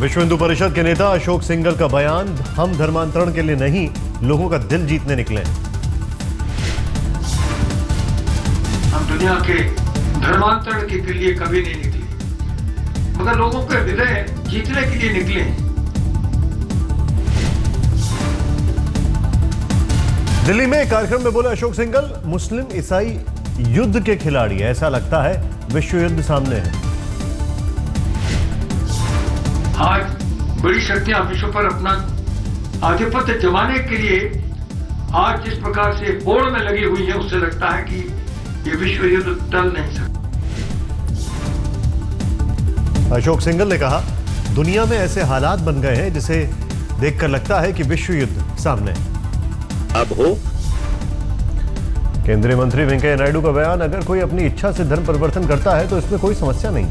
विश्व हिंदू परिषद के नेता अशोक सिंघल का बयान, हम धर्मांतरण के लिए नहीं, लोगों का दिल जीतने निकले। हम दुनिया के धर्मांतरण के लिए कभी नहीं निकले, मगर लोगों के हृदय जीतने के लिए निकले। दिल्ली में एक कार्यक्रम में बोले अशोक सिंघल, मुस्लिम ईसाई युद्ध के खिलाड़ी, ऐसा लगता है विश्व युद्ध सामने है। आज बड़ी शक्तियां विश्व पर अपना आधिपत्य जमाने के लिए आज जिस प्रकार से होड़ में लगी हुई है, उससे लगता है कि ये विश्व युद्ध टल नहीं सकता। अशोक सिंघल ने कहा, दुनिया में ऐसे हालात बन गए हैं जिसे देखकर लगता है कि विश्व युद्ध सामने है। अब हो। केंद्रीय मंत्री वेंकैया नायडू का बयान, अगर कोई अपनी इच्छा से धर्म परिवर्तन करता है तो इसमें कोई समस्या नहीं।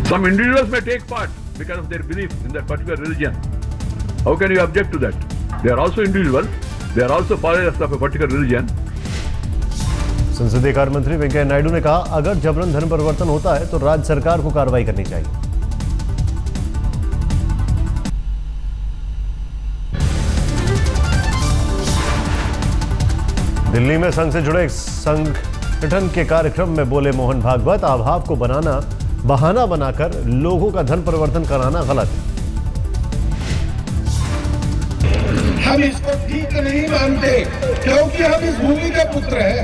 Some individuals may take part because of their belief in that particular religion. How can you object to that? They are also individuals. They are also followers of a particular religion. संसदीय कार्य मंत्री वेंकैया नायडू ने कहा, अगर जबरन धर्म परिवर्तन होता है तो राज्य सरकार को कार्रवाई करनी चाहिए। दिल्ली में संघ से जुड़े एक संगठन के कार्यक्रम में बोले मोहन भागवत, अभाव को बहाना बनाकर लोगों का धर्म परिवर्तन कराना गलत है। हम इसको ठीक नहीं मानते, क्योंकि हम इस भूमि के पुत्र हैं।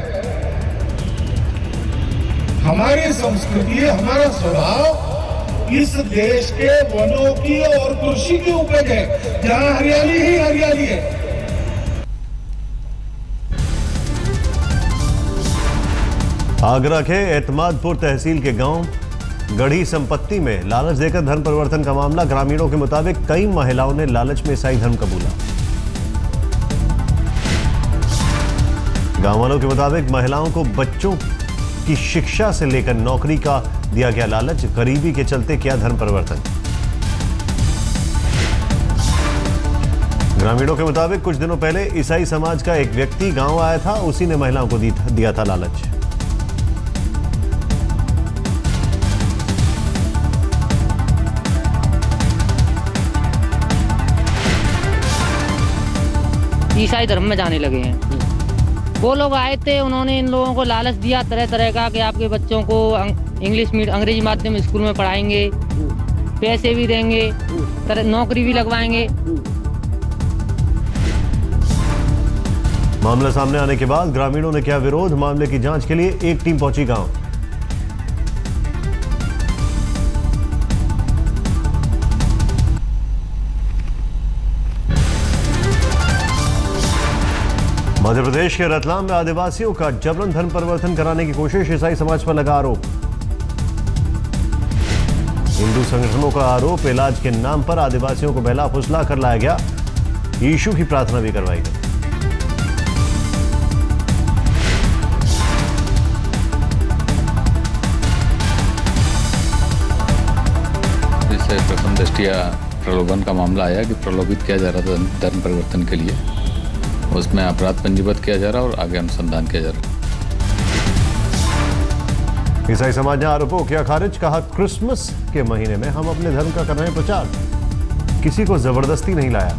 हमारी संस्कृति, हमारा स्वभाव इस देश के वनों की और कृषि की उपज है, जहां हरियाली ही हरियाली है। आगरा के एतमादपुर तहसील के गांव गढ़ी संपत्ति में लालच देकर धर्म परिवर्तन का मामला, ग्रामीणों के मुताबिक कई महिलाओं ने लालच में ईसाई धर्म कबूला। गांव वालों के मुताबिक महिलाओं को बच्चों की शिक्षा से लेकर नौकरी का दिया गया लालच, गरीबी के चलते किया धर्म परिवर्तन। ग्रामीणों के मुताबिक कुछ दिनों पहले ईसाई समाज का एक व्यक्ति गांव आया था, उसी ने महिलाओं को दिया था लालच। ईसाई धर्म में जाने लगे हैं। वो लोग आए थे, उन्होंने इन लोगों को लालच दिया तरह तरह का कि आपके बच्चों को अंग्रेजी माध्यम स्कूल में पढ़ाएंगे, पैसे भी देंगे, नौकरी भी लगवाएंगे। मामला सामने आने के बाद ग्रामीणों ने किया विरोध। मामले की जांच के लिए एक टीम पहुंची गांव। मध्य प्रदेश के रतलाम में आदिवासियों का जबरन धर्म परिवर्तन कराने की कोशिश, ईसाई समाज पर लगा आरोप। हिंदू संगठनों का आरोप, इलाज के नाम पर आदिवासियों को बहला फुसला कर लाया गया, यीशु की प्रार्थना भी करवाई गई। जिससे प्रथम दृष्टिया प्रलोभन का मामला आया कि प्रलोभित किया जा रहा था धर्म परिवर्तन के लिए, उसमें अपराध पंजीबद्ध किया जा रहा और आगे अनुसंधान किया जा रहा। ईसाई समाज ने आरोपों किया खारिज, कहा क्रिसमस के महीने में हम अपने धर्म का कर रहे हैं प्रचार, किसी को जबरदस्ती नहीं लाया।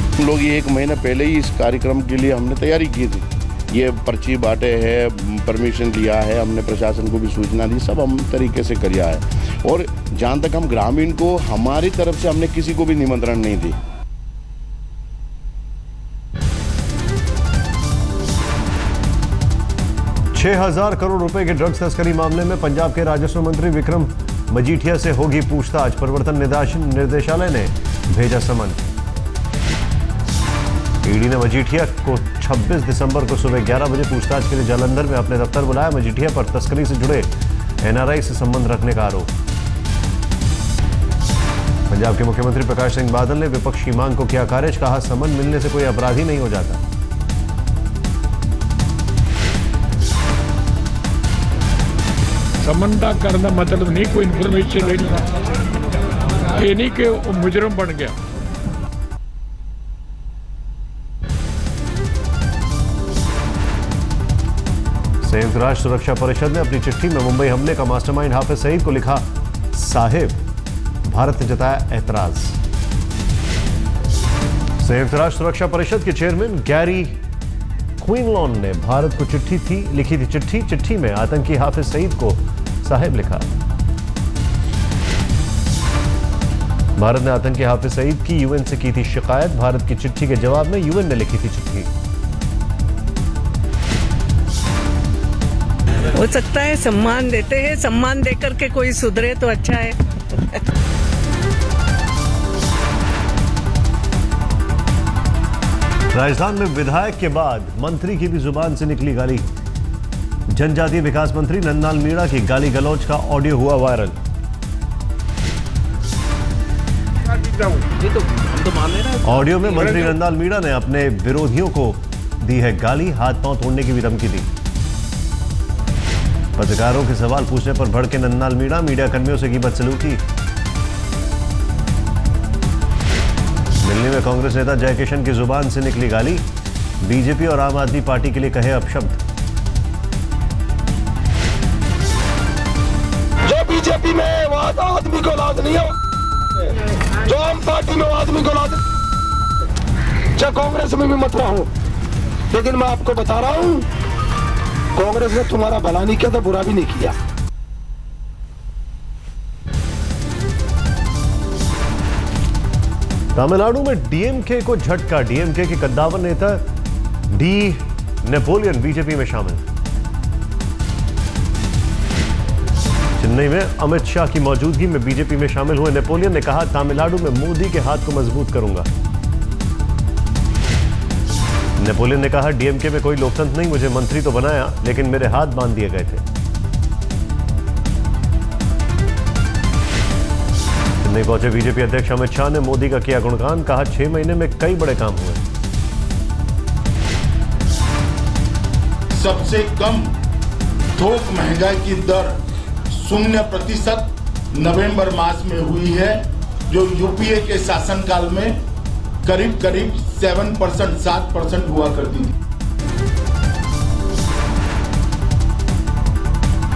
हम लोग ये 1 महीना पहले ही इस कार्यक्रम के लिए हमने तैयारी की थी। ये पर्ची बांटे है, परमिशन लिया है, हमने प्रशासन को भी सूचना दी, सब हम तरीके से किया है। और जहाँ तक हम ग्रामीण को, हमारी तरफ से हमने किसी को भी निमंत्रण नहीं दी। 6,000 करोड़ रुपए के ड्रग्स तस्करी मामले में पंजाब के राजस्व मंत्री विक्रम मजीठिया से होगी पूछताछ, प्रवर्तन निदेशालय ने भेजा समन। ईडी ने मजीठिया को 26 दिसंबर को सुबह 11 बजे पूछताछ के लिए जालंधर में अपने दफ्तर बुलाया। मजीठिया पर तस्करी से जुड़े एनआरआई से संबंध रखने का आरोप। पंजाब के मुख्यमंत्री प्रकाश सिंह बादल ने विपक्ष की मांग को किया खारिज, कहा समन मिलने से कोई अपराधी नहीं हो जाता। समन का करना मतलब नहीं कोई इन्फॉर्मेशन लेनी, ये नहीं कि वो मुजरम बन गया। संयुक्त राष्ट्र सुरक्षा परिषद ने अपनी चिट्ठी में मुंबई हमले का मास्टरमाइंड हाफिज सईद को लिखा, साहिब, भारत ने जताया एतराज। संयुक्त राष्ट्र सुरक्षा परिषद के चेयरमैन गैरी क्विनलॉन ने भारत को लिखी थी चिट्ठी में आतंकी हाफिज सईद को साहिब लिखा। भारत ने आतंकी हाफिज सईद की यूएन से की थी शिकायत। भारत की चिट्ठी के जवाब में यूएन ने लिखी थी चिट्ठी। हो सकता है सम्मान देते हैं, सम्मान देकर के कोई सुधरे तो अच्छा है। राजस्थान में विधायक के बाद मंत्री की भी जुबान से निकली गाली। जनजातीय विकास मंत्री नंदलाल मीणा की गाली गलौज का ऑडियो हुआ वायरल। ऑडियो में मंत्री नंदलाल मीणा ने अपने विरोधियों को दी है गाली, हाथ पांव तोड़ने की भी धमकी दी। पत्रकारों के सवाल पूछने पर भड़के नंदलाल मीणा, मीडिया कर्मियों से की बदसलूकी। दिल्ली में कांग्रेस नेता जयकिशन की जुबान से निकली गाली, बीजेपी और आम आदमी पार्टी के लिए कहे अपशब्द। जो बीजेपी में है वो आदमी को लाज नहीं है, जो आम पार्टी में वो आदमी को लाज, चाहे कांग्रेस में भी मत रहो। लेकिन मैं आपको बता रहा हूं, कांग्रेस ने तुम्हारा भला नहीं किया तो बुरा भी नहीं किया। तमिलनाडु में डीएमके को झटका, डीएमके के कद्दावर नेता डी नेपोलियन बीजेपी में शामिल। चेन्नई में अमित शाह की मौजूदगी में बीजेपी में शामिल हुए नेपोलियन ने कहा, तमिलनाडु में मोदी के हाथ को मजबूत करूंगा। नेपोलियन ने कहा, डीएमके में कोई लोकतंत्र नहीं, मुझे मंत्री तो बनाया लेकिन मेरे हाथ बांध दिए गए थे। चेन्नई पहुंचे बीजेपी अध्यक्ष अमित शाह ने मोदी का किया गुणगान, कहा 6 महीने में कई बड़े काम हुए। सबसे कम थोक महंगाई की दर 0% नवंबर मास में हुई है, जो यूपीए के शासनकाल में करीब 7% हुआ करती थी।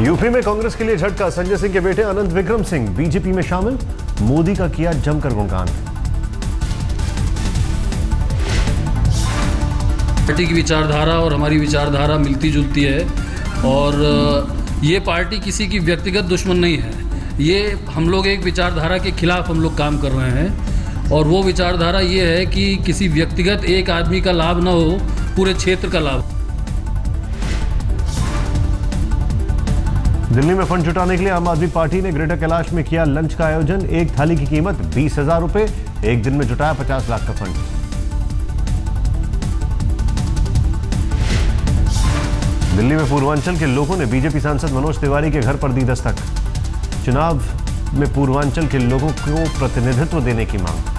यूपी में कांग्रेस के लिए झटका, संजय सिंह के बेटे अनंत विक्रम सिंह बीजेपी में शामिल, मोदी का किया जमकर गुणगान। पार्टी की विचारधारा और हमारी विचारधारा मिलती जुलती है और ये पार्टी किसी की व्यक्तिगत दुश्मन नहीं है। ये हम लोग एक विचारधारा के खिलाफ हम लोग काम कर रहे हैं और वो विचारधारा ये है कि किसी व्यक्तिगत एक आदमी का लाभ ना हो, पूरे क्षेत्र का लाभ। दिल्ली में फंड जुटाने के लिए आम आदमी पार्टी ने ग्रेटर कैलाश में किया लंच का आयोजन। एक थाली की कीमत 20,000 रुपए, एक दिन में जुटाया 50 लाख का फंड। दिल्ली में पूर्वांचल के लोगों ने बीजेपी सांसद मनोज तिवारी के घर पर दी दस्तक। चुनाव में पूर्वांचल के लोगों को प्रतिनिधित्व देने की मांग।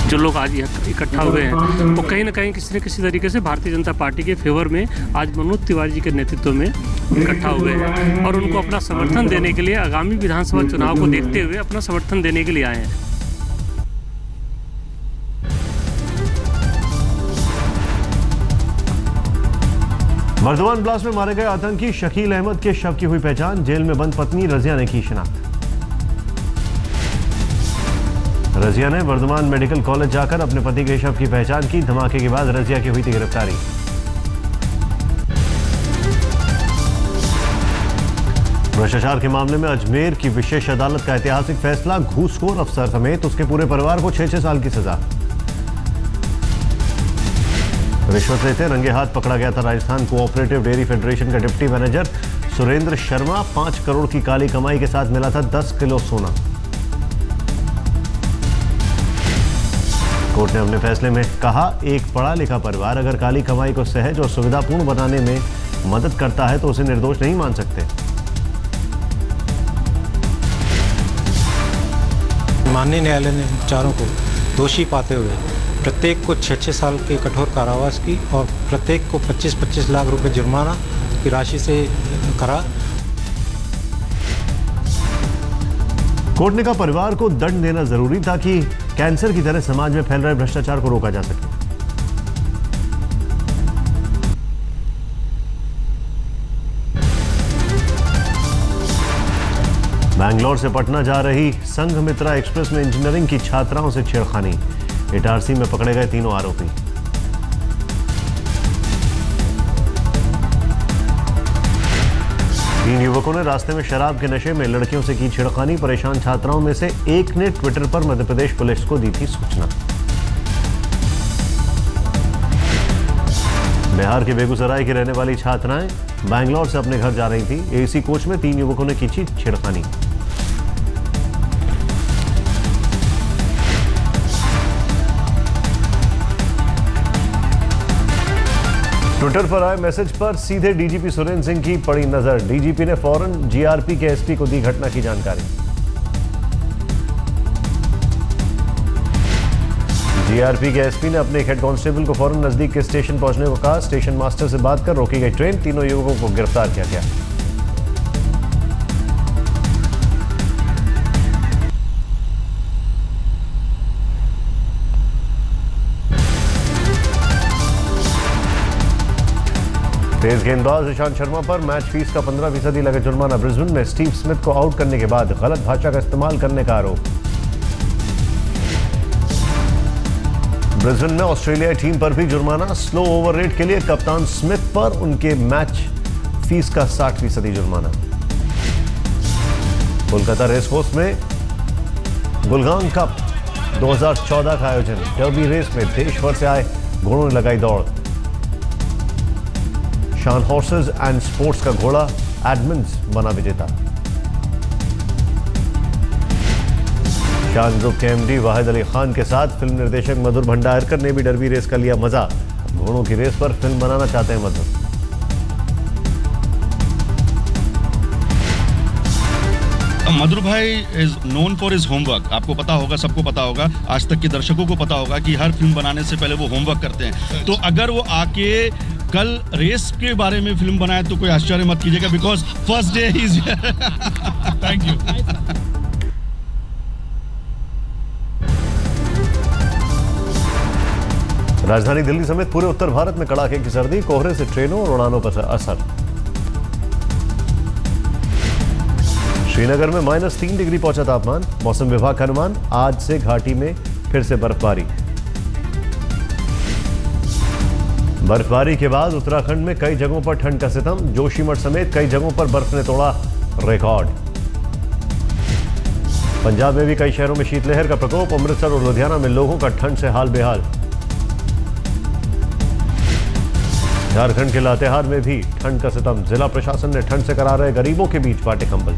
जो लोग आज इकट्ठा हुए हैं वो कहीं ना कहीं किसी न किसी तरीके से भारतीय जनता पार्टी के फेवर में आज मनोज तिवारी जी के नेतृत्व में इकट्ठा हुए हैं और उनको अपना समर्थन देने के लिए आगामी विधानसभा चुनाव को देखते हुए अपना समर्थन देने के लिए आए हैं। बर्दवान ब्लास्ट में मारे गए आतंकी शकील अहमद के शव की हुई पहचान, जेल में बंद पत्नी रजिया ने की शिनाख्त। रजिया ने बर्दवान मेडिकल कॉलेज जाकर अपने पति के शव की पहचान की। धमाके के बाद रजिया की हुई थी गिरफ्तारी। भ्रष्टाचार के मामले में अजमेर की विशेष अदालत का ऐतिहासिक फैसला, घूसखोर अफसर समेत उसके पूरे परिवार को 6-6 साल की सजा। रिश्वत लेते रंगे हाथ पकड़ा गया था राजस्थान कोऑपरेटिव डेयरी फेडरेशन का डिप्टी मैनेजर सुरेंद्र शर्मा। 5 करोड़ की काली कमाई के साथ मिला था 10 किलो सोना। कोर्ट ने अपने फैसले में कहा, एक पढ़ा लिखा परिवार अगर काली कमाई को सहज और सुविधापूर्ण बनाने में मदद करता है तो उसे निर्दोष नहीं मान सकते। माननीय न्यायालय ने चारों को दोषी पाते हुए प्रत्येक को 6-6 साल के कठोर कारावास की और प्रत्येक को 25-25 लाख रुपए जुर्माना की राशि से करा। कोर्ट ने कहा, परिवार को दंड देना जरूरी था कि कैंसर की तरह समाज में फैल रहे भ्रष्टाचार को रोका जा सके। बैंगलोर से पटना जा रही संघमित्रा एक्सप्रेस में इंजीनियरिंग की छात्राओं से छेड़खानी। इटारसी में पकड़े गए तीनों आरोपी। तीन युवकों ने रास्ते में शराब के नशे में लड़कियों से की छेड़खानी। परेशान छात्राओं में से एक ने ट्विटर पर मध्य प्रदेश पुलिस को दी थी सूचना। बिहार के बेगूसराय की रहने वाली छात्राएं बैंगलोर से अपने घर जा रही थी। एसी कोच में तीन युवकों ने की छेड़खानी। ट्विटर पर आए मैसेज पर सीधे डीजीपी सुरेंद्र सिंह की पड़ी नजर। डीजीपी ने फौरन जीआरपी के एसपी को दी घटना की जानकारी। जीआरपी के एसपी ने अपने हेड कांस्टेबल को फौरन नजदीक के स्टेशन पहुंचने को कहा। स्टेशन मास्टर से बात कर रोकी गई ट्रेन। तीनों युवकों को गिरफ्तार किया गया। तेज गेंदबाज ईशांत शर्मा पर मैच फीस का 15% लगा जुर्माना। ब्रिस्बेन में स्टीव स्मिथ को आउट करने के बाद गलत भाषा का इस्तेमाल करने का आरोप। ब्रिस्बेन में ऑस्ट्रेलियाई टीम पर भी जुर्माना। स्लो ओवर रेट के लिए कप्तान स्मिथ पर उनके मैच फीस का 60% जुर्माना। कोलकाता रेस कोर्स में गुलगांग कप 2014 का आयोजन। डर्बी रेस में देश भर से आए घोड़ों ने लगाई दौड़। शान हॉर्सेस एंड स्पोर्ट्स का घोड़ा एडमंड्स बना विजेता। शान ग्रुप के एमडी वाहिद अली खान के साथ फिल्म निर्देशक मधुर भंडारकर ने भी डर्बी रेस का लिया मजा। घोड़ों की रेस पर फिल्म बनाना चाहते हैं मधुर। मधुर भाई is known for his homework. आपको पता होगा, सबको पता होगा, आज तक के दर्शकों को पता होगा कि हर फिल्म बनाने से पहले वो होमवर्क करते हैं। तो अगर वो आके कल रेस के बारे में फिल्म बनाए तो कोई आश्चर्य मत कीजिएगा, because first day he is thank you. राजधानी दिल्ली समेत पूरे उत्तर भारत में कड़ाके की सर्दी। कोहरे से ट्रेनों और उड़ानों पर असर। श्रीनगर में -3 डिग्री पहुंचा तापमान। मौसम विभाग का अनुमान, आज से घाटी में फिर से बर्फबारी। बर्फबारी के बाद उत्तराखंड में कई जगहों पर ठंड का सितम। जोशीमठ समेत कई जगहों पर बर्फ ने तोड़ा रिकॉर्ड। पंजाब में भी कई शहरों में शीतलहर का प्रकोप। अमृतसर और लुधियाना में लोगों का ठंड से हाल बेहाल। झारखंड के लातेहार में भी ठंड का सितम। जिला प्रशासन ने ठंड से करा रहे गरीबों के बीच बांटे कंबल।